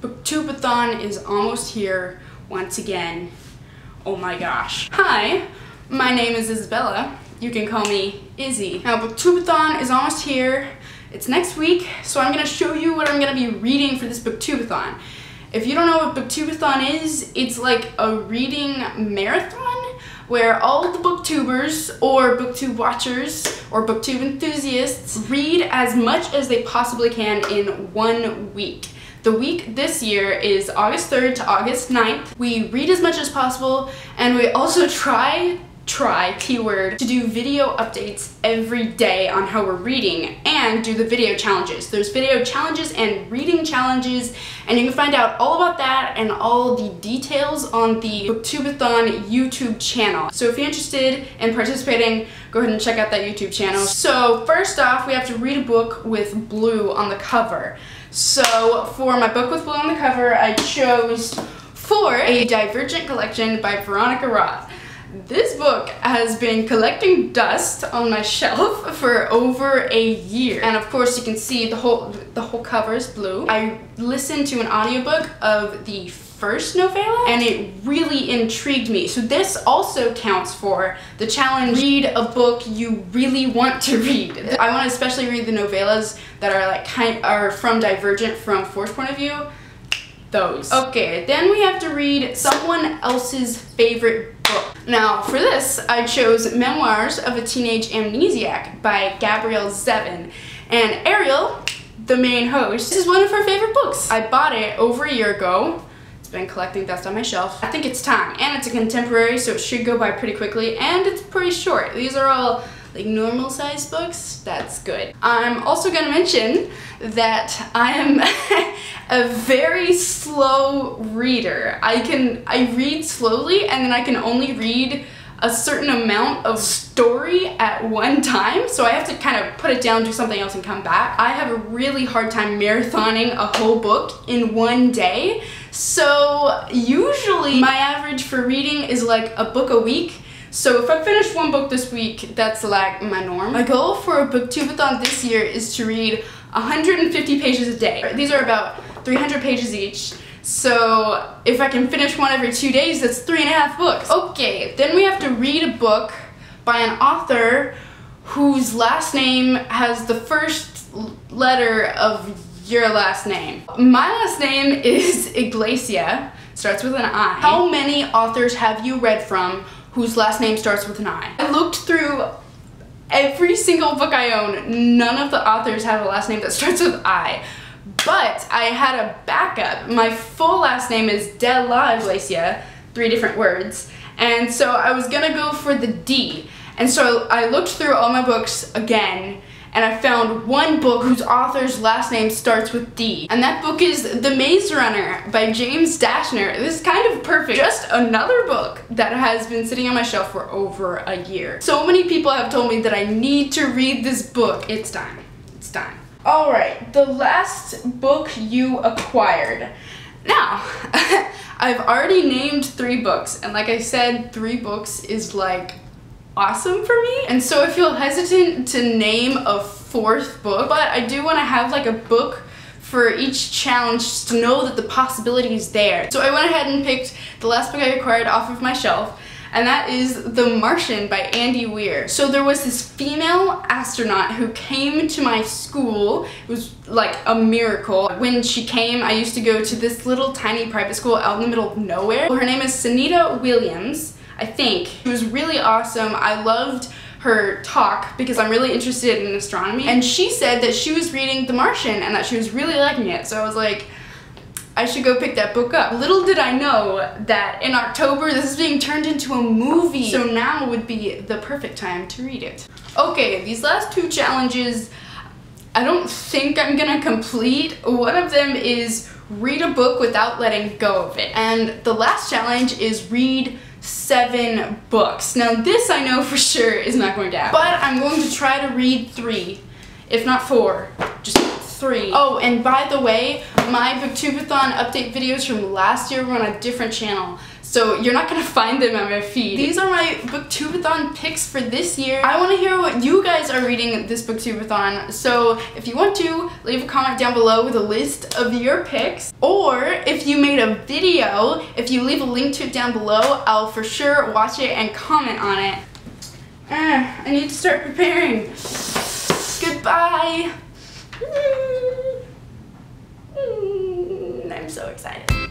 Booktubeathon is almost here once again. Oh my gosh. Hi, my name is Isabella. You can call me Izzy. Now, Booktubeathon is almost here. It's next week, so I'm gonna show you what I'm gonna be reading for this Booktubeathon. If you don't know what Booktubeathon is, it's like a reading marathon where all the booktubers or booktube watchers or booktube enthusiasts read as much as they possibly can in 1 week. The week this year is August 3rd to August 9th. We read as much as possible, and we also try, keyword, to do video updates every day on how we're reading and do the video challenges. There's video challenges and reading challenges, and you can find out all about that and all the details on the Booktubeathon YouTube channel. So if you're interested in participating, go ahead and check out that YouTube channel. So first off, we have to read a book with blue on the cover. So for my book with blue on the cover, I chose For a Divergent Collection by Veronica Roth. This book has been collecting dust on my shelf for over a year. And of course you can see the whole cover is blue. I listened to an audiobook of the first novella and it really intrigued me. So this also counts for the challenge, read a book you really want to read. I want to especially read the novellas that are like are from Divergent from For's point of view. Those. Okay, then we have to read someone else's favorite book. Now, for this, I chose Memoirs of a Teenage Amnesiac by Gabrielle Zevin. And Ariel, the main host, this is one of her favorite books. I bought it over a year ago. It's been collecting dust on my shelf. I think it's time. And it's a contemporary, so it should go by pretty quickly. And it's pretty short. These are all like normal sized books. That's good. I'm also gonna mention that I am a very slow reader. I read slowly, and then I can only read a certain amount of story at one time, so I have to kind of put it down, do something else, and come back. I have a really hard time marathoning a whole book in one day, so usually my average for reading is like a book a week. So if I finish one book this week, that's like my norm. My goal for a Booktubeathon this year is to read 150 pages a day. These are about 300 pages each. So if I can finish one every 2 days, that's 3.5 books. Okay, then we have to read a book by an author whose last name has the first letter of your last name. My last name is Iglesia, starts with an I. How many authors have you read from whose last name starts with an I? I looked through every single book I own. None of the authors have a last name that starts with I. But I had a backup. My full last name is De La Iglesia, 3 different words. And so I was gonna go for the D. And so I looked through all my books again, and I found one book whose author's last name starts with D. And that book is The Maze Runner by James Dashner. This is kind of perfect. Just another book that has been sitting on my shelf for over a year. So many people have told me that I need to read this book. It's time. It's time. Alright, the last book you acquired. Now, I've already named 3 books, and like I said, 3 books is like awesome for me, and so I feel hesitant to name a 4th book, but I do want to have like a book for each challenge to know that the possibility is there. So I went ahead and picked the last book I acquired off of my shelf, and that is The Martian by Andy Weir. So there was this female astronaut who came to my school. It was like a miracle. When she came, I used to go to this little tiny private school out in the middle of nowhere. Her name is Sunita Williams, I think. She was really awesome. I loved her talk because I'm really interested in astronomy. And she said that she was reading The Martian and that she was really liking it. So I was like, I should go pick that book up. Little did I know that in October this is being turned into a movie. So now would be the perfect time to read it. Okay, these last 2 challenges I don't think I'm gonna complete. One of them is read a book without letting go of it. And the last challenge is read 7 books. Now this I know for sure is not going to happen, but I'm going to try to read 3, if not 4, just 3. Oh, and by the way, my Booktubeathon update videos from last year were on a different channel. so you're not gonna find them on my feed. These are my Booktubeathon picks for this year. I want to hear what you guys are reading this Booktubeathon, so if you want to, leave a comment down below with a list of your picks, or if you made a video, if you leave a link to it down below, I'll for sure watch it and comment on it. I need to start preparing. Goodbye. I'm so excited.